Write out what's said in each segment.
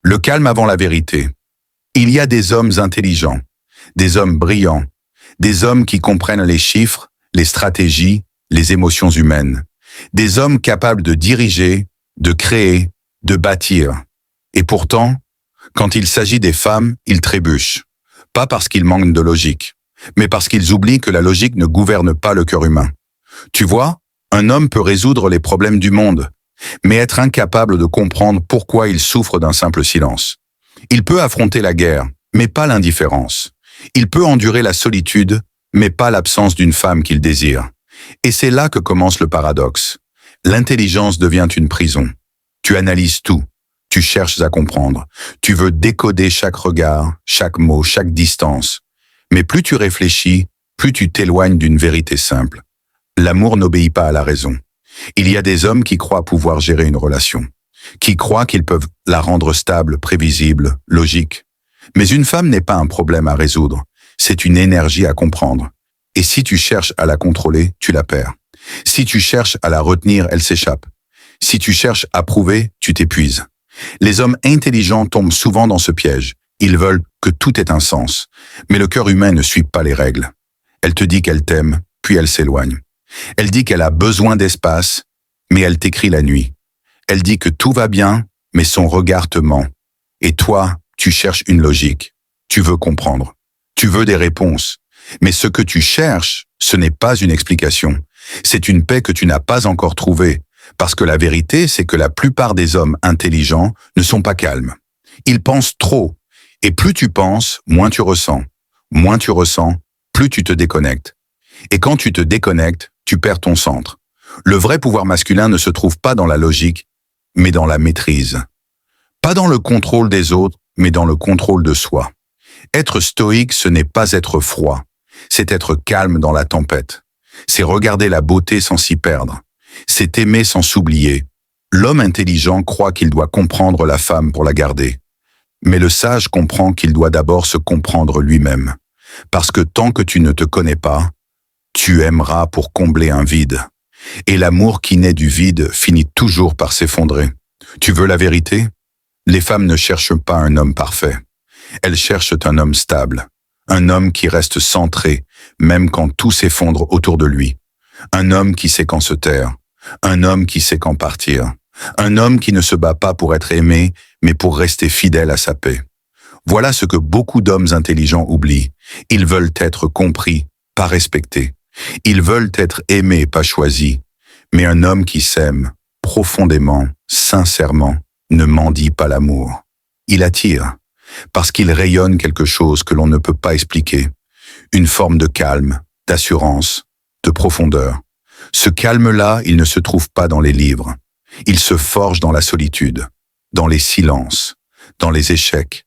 Le calme avant la vérité. Il y a des hommes intelligents, des hommes brillants, des hommes qui comprennent les chiffres, les stratégies, les émotions humaines, des hommes capables de diriger, de créer, de bâtir. Et pourtant, quand il s'agit des femmes, ils trébuchent. Pas parce qu'ils manquent de logique, mais parce qu'ils oublient que la logique ne gouverne pas le cœur humain. Tu vois, un homme peut résoudre les problèmes du monde, mais être incapable de comprendre pourquoi il souffre d'un simple silence. Il peut affronter la guerre, mais pas l'indifférence. Il peut endurer la solitude, mais pas l'absence d'une femme qu'il désire. Et c'est là que commence le paradoxe. L'intelligence devient une prison. Tu analyses tout. Tu cherches à comprendre. Tu veux décoder chaque regard, chaque mot, chaque distance. Mais plus tu réfléchis, plus tu t'éloignes d'une vérité simple. L'amour n'obéit pas à la raison. Il y a des hommes qui croient pouvoir gérer une relation, qui croient qu'ils peuvent la rendre stable, prévisible, logique. Mais une femme n'est pas un problème à résoudre, c'est une énergie à comprendre. Et si tu cherches à la contrôler, tu la perds. Si tu cherches à la retenir, elle s'échappe. Si tu cherches à prouver, tu t'épuises. Les hommes intelligents tombent souvent dans ce piège. Ils veulent que tout ait un sens. Mais le cœur humain ne suit pas les règles. Elle te dit qu'elle t'aime, puis elle s'éloigne. Elle dit qu'elle a besoin d'espace, mais elle t'écrit la nuit. Elle dit que tout va bien, mais son regard te ment. Et toi, tu cherches une logique. Tu veux comprendre. Tu veux des réponses. Mais ce que tu cherches, ce n'est pas une explication. C'est une paix que tu n'as pas encore trouvée. Parce que la vérité, c'est que la plupart des hommes intelligents ne sont pas calmes. Ils pensent trop. Et plus tu penses, moins tu ressens. Moins tu ressens, plus tu te déconnectes. Et quand tu te déconnectes, tu perds ton centre. Le vrai pouvoir masculin ne se trouve pas dans la logique, mais dans la maîtrise. Pas dans le contrôle des autres, mais dans le contrôle de soi. Être stoïque, ce n'est pas être froid. C'est être calme dans la tempête. C'est regarder la beauté sans s'y perdre. C'est aimer sans s'oublier. L'homme intelligent croit qu'il doit comprendre la femme pour la garder. Mais le sage comprend qu'il doit d'abord se comprendre lui-même. Parce que tant que tu ne te connais pas, tu aimeras pour combler un vide. Et l'amour qui naît du vide finit toujours par s'effondrer. Tu veux la vérité? Les femmes ne cherchent pas un homme parfait. Elles cherchent un homme stable. Un homme qui reste centré, même quand tout s'effondre autour de lui. Un homme qui sait quand se taire. Un homme qui sait quand partir. Un homme qui ne se bat pas pour être aimé, mais pour rester fidèle à sa paix. Voilà ce que beaucoup d'hommes intelligents oublient. Ils veulent être compris, pas respectés. Ils veulent être aimés, pas choisis. Mais un homme qui s'aime, profondément, sincèrement, ne mendie pas l'amour. Il attire, parce qu'il rayonne quelque chose que l'on ne peut pas expliquer. Une forme de calme, d'assurance, de profondeur. Ce calme-là, il ne se trouve pas dans les livres. Il se forge dans la solitude, dans les silences, dans les échecs,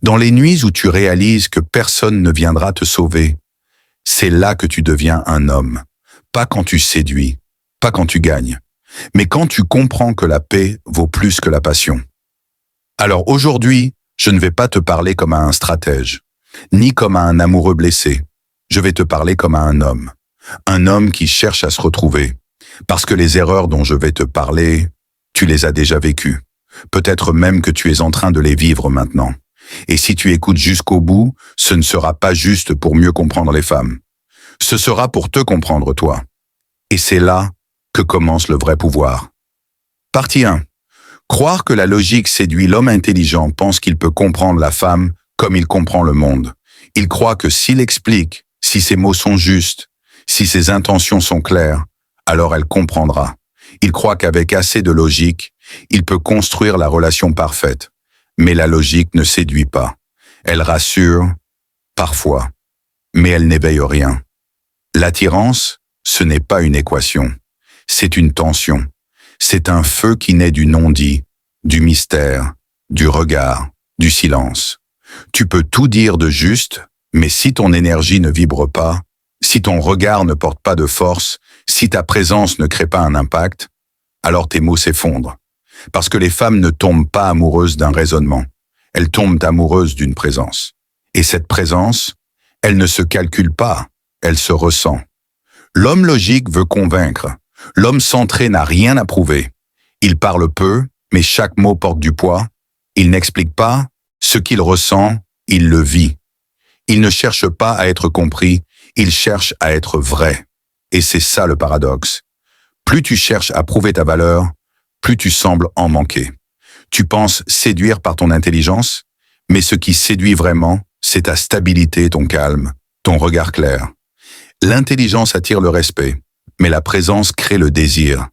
dans les nuits où tu réalises que personne ne viendra te sauver. C'est là que tu deviens un homme. Pas quand tu séduis, pas quand tu gagnes, mais quand tu comprends que la paix vaut plus que la passion. Alors aujourd'hui, je ne vais pas te parler comme à un stratège, ni comme à un amoureux blessé. Je vais te parler comme à un homme qui cherche à se retrouver. Parce que les erreurs dont je vais te parler, tu les as déjà vécues. Peut-être même que tu es en train de les vivre maintenant. Et si tu écoutes jusqu'au bout, ce ne sera pas juste pour mieux comprendre les femmes. Ce sera pour te comprendre toi. Et c'est là que commence le vrai pouvoir. Partie 1. Croire que la logique séduit l'homme intelligent pense qu'il peut comprendre la femme comme il comprend le monde. Il croit que s'il explique, si ses mots sont justes, si ses intentions sont claires, alors elle comprendra. Il croit qu'avec assez de logique, il peut construire la relation parfaite. Mais la logique ne séduit pas. Elle rassure, parfois, mais elle n'éveille rien. L'attirance, ce n'est pas une équation. C'est une tension. C'est un feu qui naît du non-dit, du mystère, du regard, du silence. Tu peux tout dire de juste, mais si ton énergie ne vibre pas, si ton regard ne porte pas de force, si ta présence ne crée pas un impact, alors tes mots s'effondrent. Parce que les femmes ne tombent pas amoureuses d'un raisonnement. Elles tombent amoureuses d'une présence. Et cette présence, elle ne se calcule pas, elle se ressent. L'homme logique veut convaincre. L'homme centré n'a rien à prouver. Il parle peu, mais chaque mot porte du poids. Il n'explique pas ce qu'il ressent, il le vit. Il ne cherche pas à être compris, il cherche à être vrai. Et c'est ça le paradoxe. Plus tu cherches à prouver ta valeur, plus tu sembles en manquer. Tu penses séduire par ton intelligence, mais ce qui séduit vraiment, c'est ta stabilité, ton calme, ton regard clair. L'intelligence attire le respect, mais la présence crée le désir.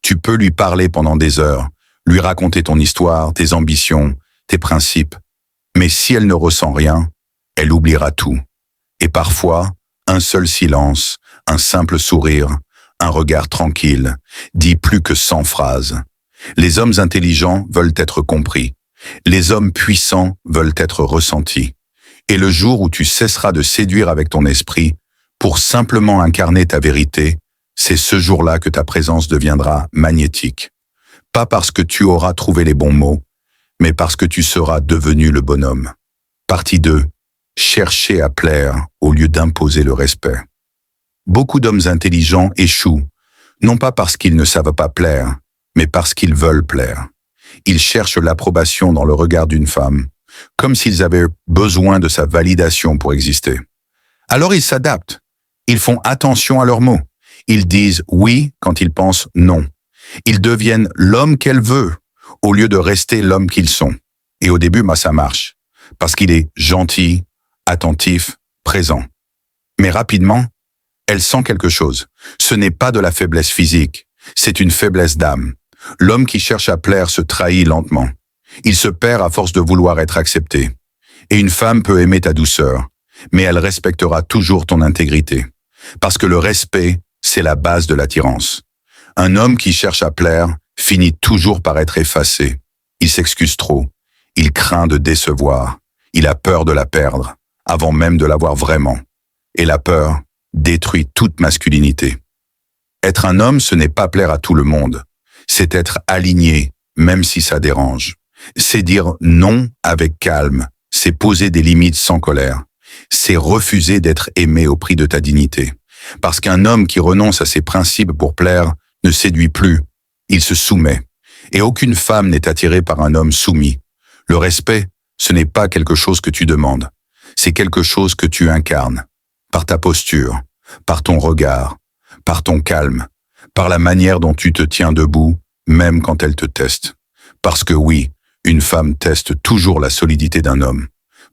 Tu peux lui parler pendant des heures, lui raconter ton histoire, tes ambitions, tes principes. Mais si elle ne ressent rien, elle oubliera tout. Et parfois, un seul silence, un simple sourire, un regard tranquille, dit plus que 100 phrases. Les hommes intelligents veulent être compris. Les hommes puissants veulent être ressentis. Et le jour où tu cesseras de séduire avec ton esprit, pour simplement incarner ta vérité, c'est ce jour-là que ta présence deviendra magnétique. Pas parce que tu auras trouvé les bons mots, mais parce que tu seras devenu le bonhomme. Partie 2. Chercher à plaire au lieu d'imposer le respect. Beaucoup d'hommes intelligents échouent, non pas parce qu'ils ne savent pas plaire, mais parce qu'ils veulent plaire. Ils cherchent l'approbation dans le regard d'une femme, comme s'ils avaient besoin de sa validation pour exister. Alors ils s'adaptent. Ils font attention à leurs mots. Ils disent oui quand ils pensent non. Ils deviennent l'homme qu'elle veut, au lieu de rester l'homme qu'ils sont. Et au début, ça marche, parce qu'il est gentil, attentif, présent. Mais rapidement, elle sent quelque chose. Ce n'est pas de la faiblesse physique, c'est une faiblesse d'âme. L'homme qui cherche à plaire se trahit lentement. Il se perd à force de vouloir être accepté. Et une femme peut aimer ta douceur, mais elle respectera toujours ton intégrité. Parce que le respect, c'est la base de l'attirance. Un homme qui cherche à plaire finit toujours par être effacé. Il s'excuse trop. Il craint de décevoir. Il a peur de la perdre, avant même de l'avoir vraiment. Et la peur détruit toute masculinité. Être un homme, ce n'est pas plaire à tout le monde. C'est être aligné, même si ça dérange. C'est dire non avec calme. C'est poser des limites sans colère. C'est refuser d'être aimé au prix de ta dignité. Parce qu'un homme qui renonce à ses principes pour plaire ne séduit plus, il se soumet. Et aucune femme n'est attirée par un homme soumis. Le respect, ce n'est pas quelque chose que tu demandes, c'est quelque chose que tu incarnes. Par ta posture, par ton regard, par ton calme, par la manière dont tu te tiens debout, même quand elle te teste. Parce que oui, une femme teste toujours la solidité d'un homme.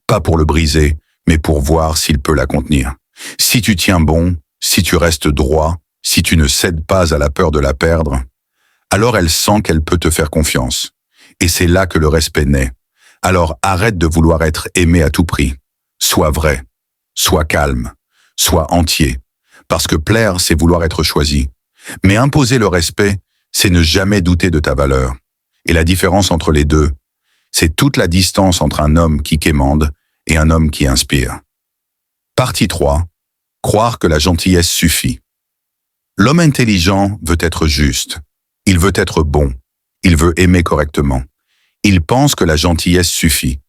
Pas pour le briser, mais pour voir s'il peut la contenir. Si tu tiens bon, si tu restes droit, si tu ne cèdes pas à la peur de la perdre, alors elle sent qu'elle peut te faire confiance. Et c'est là que le respect naît. Alors arrête de vouloir être aimé à tout prix. Sois vrai, sois calme, sois entier. Parce que plaire, c'est vouloir être choisi. Mais imposer le respect, c'est ne jamais douter de ta valeur. Et la différence entre les deux, c'est toute la distance entre un homme qui quémande et un homme qui inspire. Partie 3. Croire que la gentillesse suffit. L'homme intelligent veut être juste. Il veut être bon. Il veut aimer correctement. Il pense que la gentillesse suffit.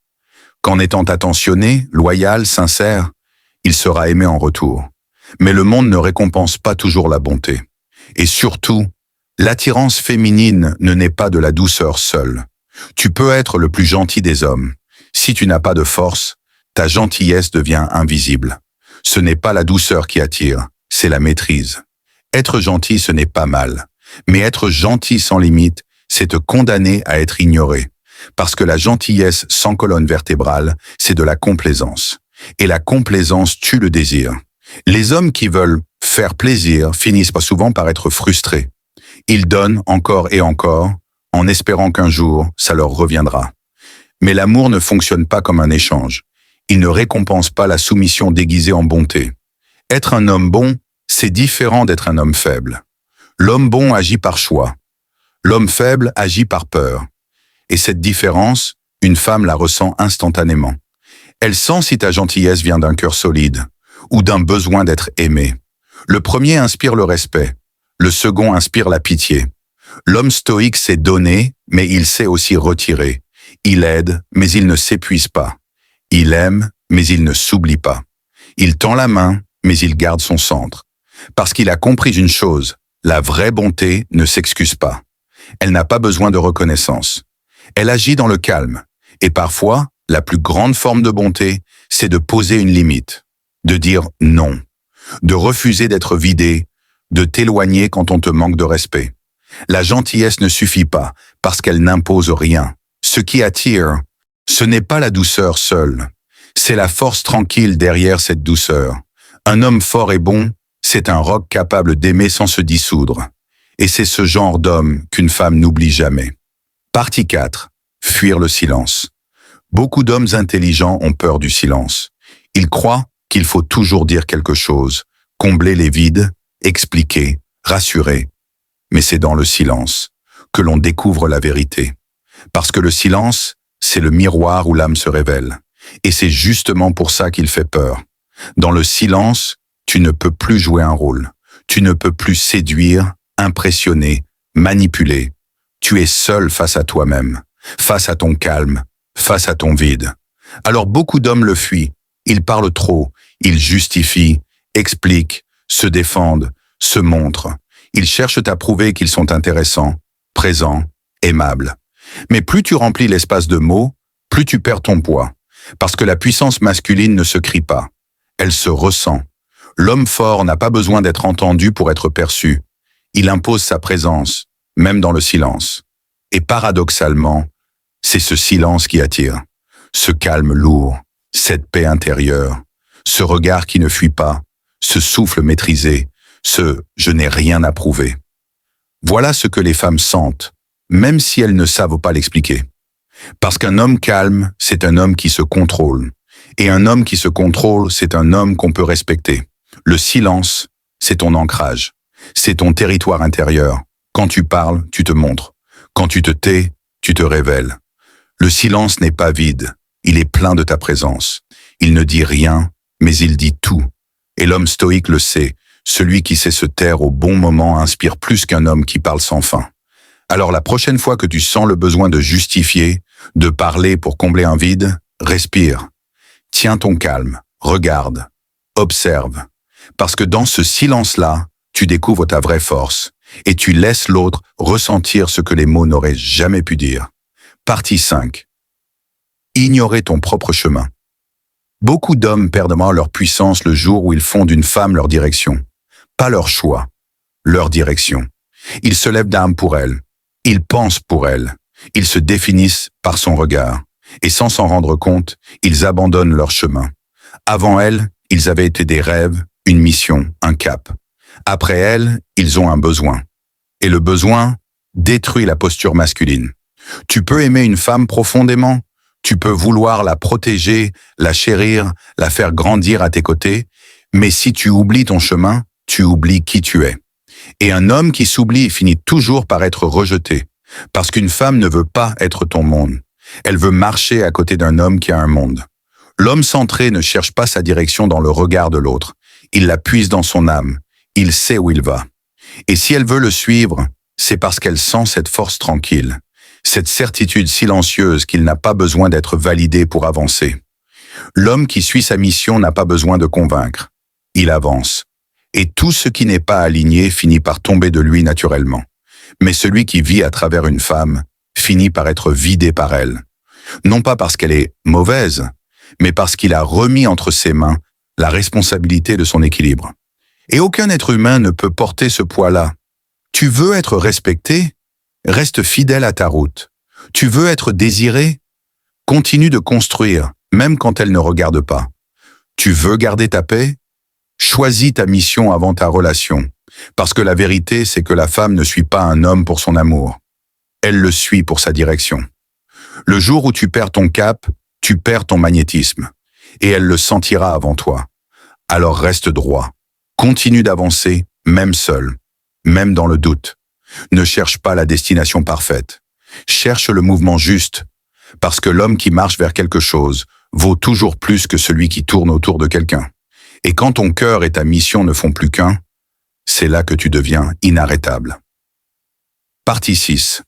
Qu'en étant attentionné, loyal, sincère, il sera aimé en retour. Mais le monde ne récompense pas toujours la bonté. Et surtout, l'attirance féminine ne naît pas de la douceur seule. Tu peux être le plus gentil des hommes. Si tu n'as pas de force, ta gentillesse devient invisible. Ce n'est pas la douceur qui attire, c'est la maîtrise. Être gentil, ce n'est pas mal. Mais être gentil sans limite, c'est te condamner à être ignoré. Parce que la gentillesse sans colonne vertébrale, c'est de la complaisance. Et la complaisance tue le désir. Les hommes qui veulent faire plaisir finissent pas souvent par être frustrés. Ils donnent encore et encore, en espérant qu'un jour, ça leur reviendra. Mais l'amour ne fonctionne pas comme un échange. Il ne récompense pas la soumission déguisée en bonté. Être un homme bon, c'est différent d'être un homme faible. L'homme bon agit par choix. L'homme faible agit par peur. Et cette différence, une femme la ressent instantanément. Elle sent si ta gentillesse vient d'un cœur solide ou d'un besoin d'être aimé. Le premier inspire le respect. Le second inspire la pitié. L'homme stoïque sait donner, mais il sait aussi retirer. Il aide, mais il ne s'épuise pas. Il aime, mais il ne s'oublie pas. Il tend la main, mais il garde son centre. Parce qu'il a compris une chose, la vraie bonté ne s'excuse pas. Elle n'a pas besoin de reconnaissance. Elle agit dans le calme. Et parfois, la plus grande forme de bonté, c'est de poser une limite, de dire non, de refuser d'être vidé, de t'éloigner quand on te manque de respect. La gentillesse ne suffit pas, parce qu'elle n'impose rien. Ce qui attire, ce n'est pas la douceur seule, c'est la force tranquille derrière cette douceur. Un homme fort et bon, c'est un roc capable d'aimer sans se dissoudre. Et c'est ce genre d'homme qu'une femme n'oublie jamais. Partie 4. Fuir le silence. Beaucoup d'hommes intelligents ont peur du silence. Ils croient qu'il faut toujours dire quelque chose, combler les vides, expliquer, rassurer. Mais c'est dans le silence que l'on découvre la vérité. Parce que le silence, c'est le miroir où l'âme se révèle. Et c'est justement pour ça qu'il fait peur. Dans le silence, tu ne peux plus jouer un rôle. Tu ne peux plus séduire, impressionner, manipuler. Tu es seul face à toi-même, face à ton calme, face à ton vide. Alors beaucoup d'hommes le fuient. Ils parlent trop, ils justifient, expliquent, se défendent, se montrent. Ils cherchent à prouver qu'ils sont intéressants, présents, aimables. Mais plus tu remplis l'espace de mots, plus tu perds ton poids. Parce que la puissance masculine ne se crie pas. Elle se ressent. L'homme fort n'a pas besoin d'être entendu pour être perçu. Il impose sa présence, même dans le silence. Et paradoxalement, c'est ce silence qui attire. Ce calme lourd, cette paix intérieure, ce regard qui ne fuit pas, ce souffle maîtrisé, ce « je n'ai rien à prouver ». Voilà ce que les femmes sentent, même si elles ne savent pas l'expliquer. Parce qu'un homme calme, c'est un homme qui se contrôle. Et un homme qui se contrôle, c'est un homme qu'on peut respecter. Le silence, c'est ton ancrage. C'est ton territoire intérieur. Quand tu parles, tu te montres. Quand tu te tais, tu te révèles. Le silence n'est pas vide. Il est plein de ta présence. Il ne dit rien, mais il dit tout. Et l'homme stoïque le sait. Celui qui sait se taire au bon moment inspire plus qu'un homme qui parle sans fin. Alors la prochaine fois que tu sens le besoin de justifier, de parler pour combler un vide, respire. Tiens ton calme, regarde, observe. Parce que dans ce silence-là, tu découvres ta vraie force et tu laisses l'autre ressentir ce que les mots n'auraient jamais pu dire. Partie 5. Ignorer ton propre chemin. Beaucoup d'hommes perdent leur puissance le jour où ils font d'une femme leur direction. Pas leur choix, leur direction. Ils se lèvent d'âme pour elle. Ils pensent pour elle. Ils se définissent par son regard. Et sans s'en rendre compte, ils abandonnent leur chemin. Avant elle, ils avaient été des rêves, une mission, un cap. Après elle, ils ont un besoin. Et le besoin détruit la posture masculine. Tu peux aimer une femme profondément, tu peux vouloir la protéger, la chérir, la faire grandir à tes côtés, mais si tu oublies ton chemin, tu oublies qui tu es. Et un homme qui s'oublie finit toujours par être rejeté, parce qu'une femme ne veut pas être ton monde. Elle veut marcher à côté d'un homme qui a un monde. L'homme centré ne cherche pas sa direction dans le regard de l'autre. Il la puise dans son âme. Il sait où il va. Et si elle veut le suivre, c'est parce qu'elle sent cette force tranquille, cette certitude silencieuse qu'il n'a pas besoin d'être validé pour avancer. L'homme qui suit sa mission n'a pas besoin de convaincre. Il avance. Et tout ce qui n'est pas aligné finit par tomber de lui naturellement. Mais celui qui vit à travers une femme finit par être vidé par elle. Non pas parce qu'elle est mauvaise, mais parce qu'il a remis entre ses mains la responsabilité de son équilibre. Et aucun être humain ne peut porter ce poids-là. Tu veux être respecté? Reste fidèle à ta route. Tu veux être désiré? Continue de construire, même quand elle ne regarde pas. Tu veux garder ta paix? Choisis ta mission avant ta relation. Parce que la vérité, c'est que la femme ne suit pas un homme pour son amour. Elle le suit pour sa direction. Le jour où tu perds ton cap, tu perds ton magnétisme. Et elle le sentira avant toi. Alors reste droit. Continue d'avancer, même seul, même dans le doute. Ne cherche pas la destination parfaite. Cherche le mouvement juste. Parce que l'homme qui marche vers quelque chose vaut toujours plus que celui qui tourne autour de quelqu'un. Et quand ton cœur et ta mission ne font plus qu'un, c'est là que tu deviens inarrêtable. Partie 6.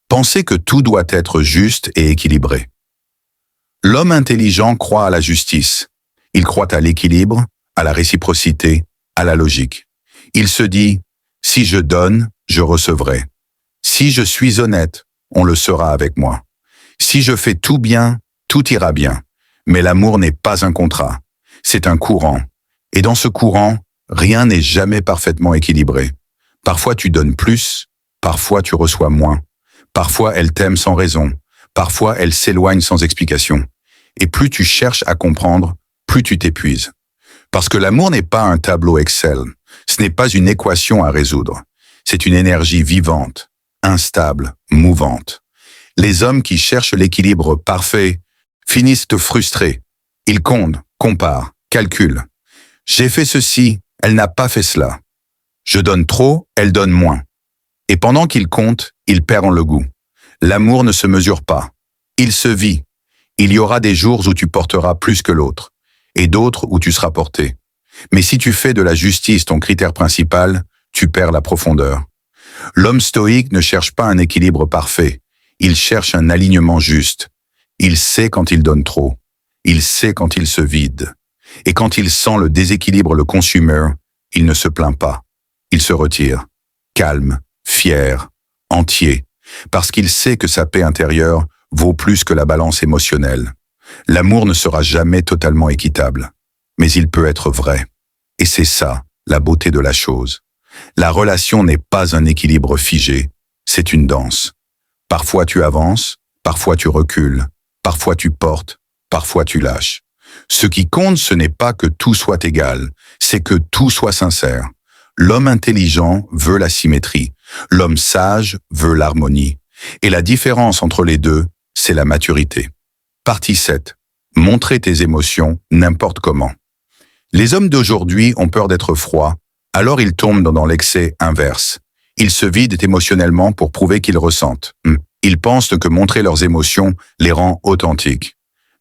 Penser que tout doit être juste et équilibré. L'homme intelligent croit à la justice. Il croit à l'équilibre, à la réciprocité, à la logique. Il se dit, si je donne, je recevrai. Si je suis honnête, on le sera avec moi. Si je fais tout bien, tout ira bien. Mais l'amour n'est pas un contrat. C'est un courant. Et dans ce courant, rien n'est jamais parfaitement équilibré. Parfois tu donnes plus, parfois tu reçois moins. Parfois elle t'aime sans raison, parfois elle s'éloigne sans explication. Et plus tu cherches à comprendre, plus tu t'épuises. Parce que l'amour n'est pas un tableau Excel, ce n'est pas une équation à résoudre. C'est une énergie vivante, instable, mouvante. Les hommes qui cherchent l'équilibre parfait finissent frustrés. Ils comptent, comparent, calculent. J'ai fait ceci, elle n'a pas fait cela. Je donne trop, elle donne moins. Et pendant qu'ils comptent, ils perdent le goût. L'amour ne se mesure pas. Il se vit. Il y aura des jours où tu porteras plus que l'autre, et d'autres où tu seras porté. Mais si tu fais de la justice ton critère principal, tu perds la profondeur. L'homme stoïque ne cherche pas un équilibre parfait. Il cherche un alignement juste. Il sait quand il donne trop. Il sait quand il se vide. Et quand il sent le déséquilibre le consumer, il ne se plaint pas. Il se retire, calme, fier, entier, parce qu'il sait que sa paix intérieure vaut plus que la balance émotionnelle. L'amour ne sera jamais totalement équitable, mais il peut être vrai. Et c'est ça, la beauté de la chose. La relation n'est pas un équilibre figé, c'est une danse. Parfois tu avances, parfois tu recules, parfois tu portes, parfois tu lâches. Ce qui compte, ce n'est pas que tout soit égal, c'est que tout soit sincère. L'homme intelligent veut la symétrie, l'homme sage veut l'harmonie. Et la différence entre les deux, c'est la maturité. Partie 7. Montrer tes émotions n'importe comment. Les hommes d'aujourd'hui ont peur d'être froids, alors ils tombent dans l'excès inverse. Ils se vident émotionnellement pour prouver qu'ils ressentent. Ils pensent que montrer leurs émotions les rend authentiques.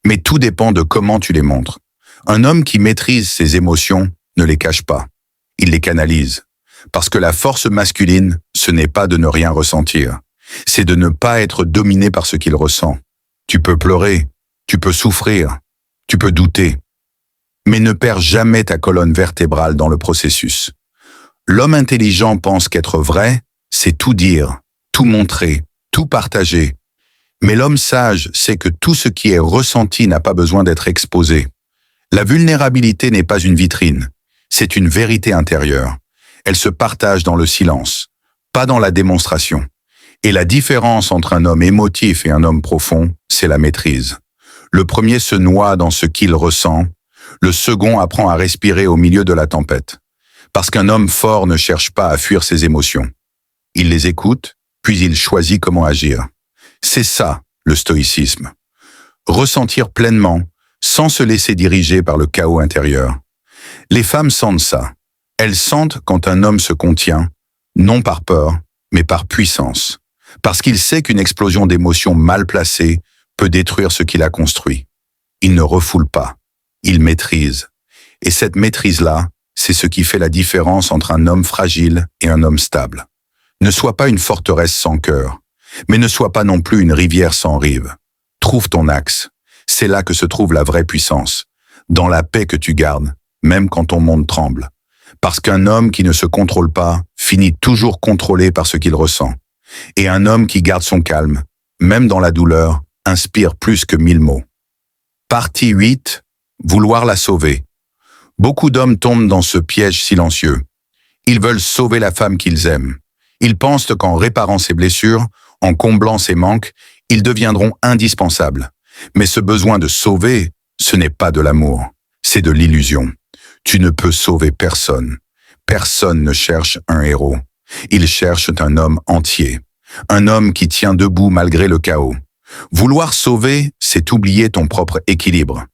Mais tout dépend de comment tu les montres. Un homme qui maîtrise ses émotions ne les cache pas. Il les canalise. Parce que la force masculine, ce n'est pas de ne rien ressentir. C'est de ne pas être dominé par ce qu'il ressent. Tu peux pleurer, tu peux souffrir, tu peux douter. Mais ne perds jamais ta colonne vertébrale dans le processus. L'homme intelligent pense qu'être vrai, c'est tout dire, tout montrer, tout partager. Mais l'homme sage sait que tout ce qui est ressenti n'a pas besoin d'être exposé. La vulnérabilité n'est pas une vitrine, c'est une vérité intérieure. Elle se partage dans le silence, pas dans la démonstration. Et la différence entre un homme émotif et un homme profond, c'est la maîtrise. Le premier se noie dans ce qu'il ressent, le second apprend à respirer au milieu de la tempête. Parce qu'un homme fort ne cherche pas à fuir ses émotions. Il les écoute, puis il choisit comment agir. C'est ça, le stoïcisme. Ressentir pleinement, sans se laisser diriger par le chaos intérieur. Les femmes sentent ça. Elles sentent quand un homme se contient, non par peur, mais par puissance. Parce qu'il sait qu'une explosion d'émotions mal placées peut détruire ce qu'il a construit. Il ne refoule pas, il maîtrise. Et cette maîtrise-là, c'est ce qui fait la différence entre un homme fragile et un homme stable. Ne sois pas une forteresse sans cœur, mais ne sois pas non plus une rivière sans rive. Trouve ton axe. C'est là que se trouve la vraie puissance, dans la paix que tu gardes, même quand ton monde tremble. Parce qu'un homme qui ne se contrôle pas finit toujours contrôlé par ce qu'il ressent. Et un homme qui garde son calme, même dans la douleur, inspire plus que 1000 mots. Partie 8. Vouloir la sauver. Beaucoup d'hommes tombent dans ce piège silencieux. Ils veulent sauver la femme qu'ils aiment. Ils pensent qu'en réparant ses blessures, en comblant ses manques, ils deviendront indispensables. Mais ce besoin de sauver, ce n'est pas de l'amour, c'est de l'illusion. Tu ne peux sauver personne. Personne ne cherche un héros. Ils cherchent un homme entier. Un homme qui tient debout malgré le chaos. Vouloir sauver, c'est oublier ton propre équilibre.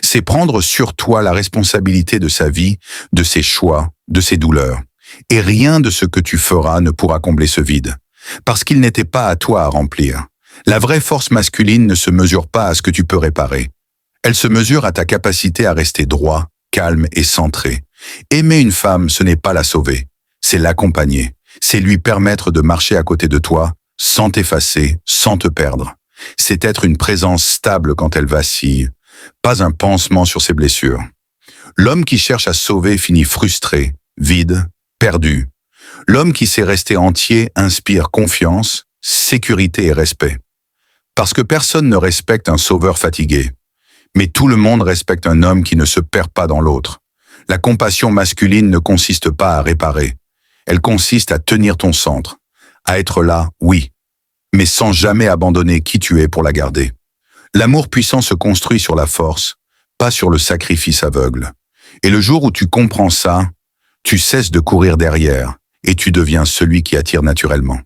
C'est prendre sur toi la responsabilité de sa vie, de ses choix, de ses douleurs. Et rien de ce que tu feras ne pourra combler ce vide. Parce qu'il n'était pas à toi à remplir. La vraie force masculine ne se mesure pas à ce que tu peux réparer. Elle se mesure à ta capacité à rester droit, calme et centré. Aimer une femme, ce n'est pas la sauver, c'est l'accompagner. C'est lui permettre de marcher à côté de toi, sans t'effacer, sans te perdre. C'est être une présence stable quand elle vacille, pas un pansement sur ses blessures. L'homme qui cherche à sauver finit frustré, vide, perdu. L'homme qui sait rester entier inspire confiance, sécurité et respect. Parce que personne ne respecte un sauveur fatigué. Mais tout le monde respecte un homme qui ne se perd pas dans l'autre. La compassion masculine ne consiste pas à réparer. Elle consiste à tenir ton centre. À être là, oui, mais sans jamais abandonner qui tu es pour la garder. L'amour puissant se construit sur la force, pas sur le sacrifice aveugle. Et le jour où tu comprends ça, tu cesses de courir derrière et tu deviens celui qui attire naturellement.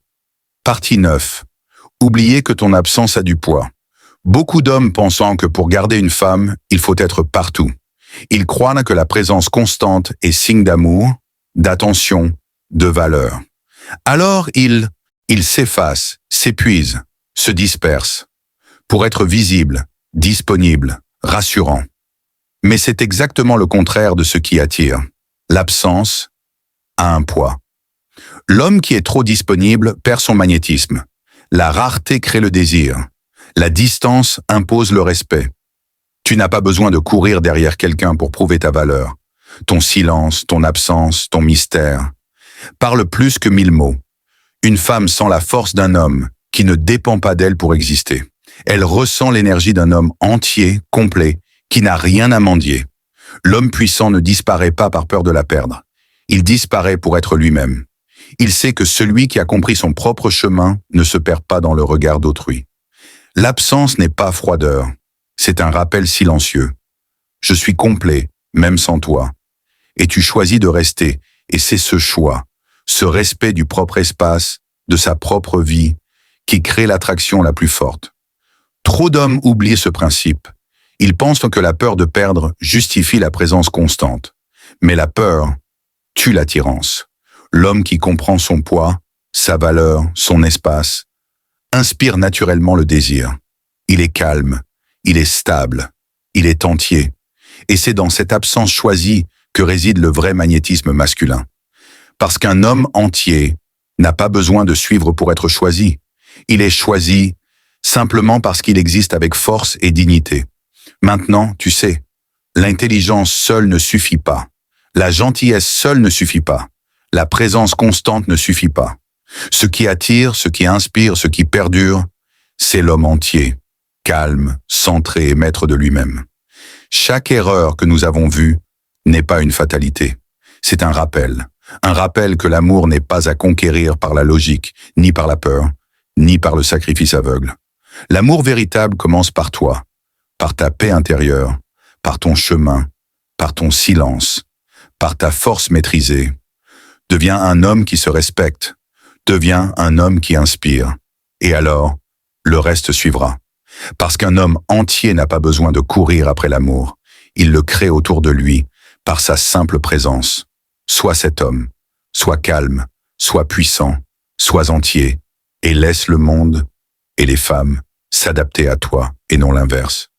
Partie 9. Oubliez que ton absence a du poids. Beaucoup d'hommes pensant que pour garder une femme, il faut être partout. Ils croient que la présence constante est signe d'amour, d'attention, de valeur. Alors ils s'effacent, s'épuisent, se dispersent, pour être visibles, disponibles, rassurants. Mais c'est exactement le contraire de ce qui attire. L'absence a un poids. L'homme qui est trop disponible perd son magnétisme. La rareté crée le désir. La distance impose le respect. Tu n'as pas besoin de courir derrière quelqu'un pour prouver ta valeur. Ton silence, ton absence, ton mystère parlent plus que 1000 mots. Une femme sent la force d'un homme qui ne dépend pas d'elle pour exister. Elle ressent l'énergie d'un homme entier, complet, qui n'a rien à mendier. L'homme puissant ne disparaît pas par peur de la perdre. Il disparaît pour être lui-même. Il sait que celui qui a compris son propre chemin ne se perd pas dans le regard d'autrui. L'absence n'est pas froideur, c'est un rappel silencieux. Je suis complet, même sans toi. Et tu choisis de rester, et c'est ce choix, ce respect du propre espace, de sa propre vie, qui crée l'attraction la plus forte. Trop d'hommes oublient ce principe. Ils pensent que la peur de perdre justifie la présence constante. Mais la peur tue l'attirance. L'homme qui comprend son poids, sa valeur, son espace, inspire naturellement le désir. Il est calme, il est stable, il est entier. Et c'est dans cette absence choisie que réside le vrai magnétisme masculin. Parce qu'un homme entier n'a pas besoin de suivre pour être choisi. Il est choisi simplement parce qu'il existe avec force et dignité. Maintenant, tu sais, l'intelligence seule ne suffit pas. La gentillesse seule ne suffit pas. La présence constante ne suffit pas. Ce qui attire, ce qui inspire, ce qui perdure, c'est l'homme entier, calme, centré et maître de lui-même. Chaque erreur que nous avons vue n'est pas une fatalité. C'est un rappel que l'amour n'est pas à conquérir par la logique, ni par la peur, ni par le sacrifice aveugle. L'amour véritable commence par toi, par ta paix intérieure, par ton chemin, par ton silence, par ta force maîtrisée. Deviens un homme qui se respecte, deviens un homme qui inspire. Et alors, le reste suivra. Parce qu'un homme entier n'a pas besoin de courir après l'amour. Il le crée autour de lui par sa simple présence. Sois cet homme, sois calme, sois puissant, sois entier, et laisse le monde et les femmes s'adapter à toi et non l'inverse.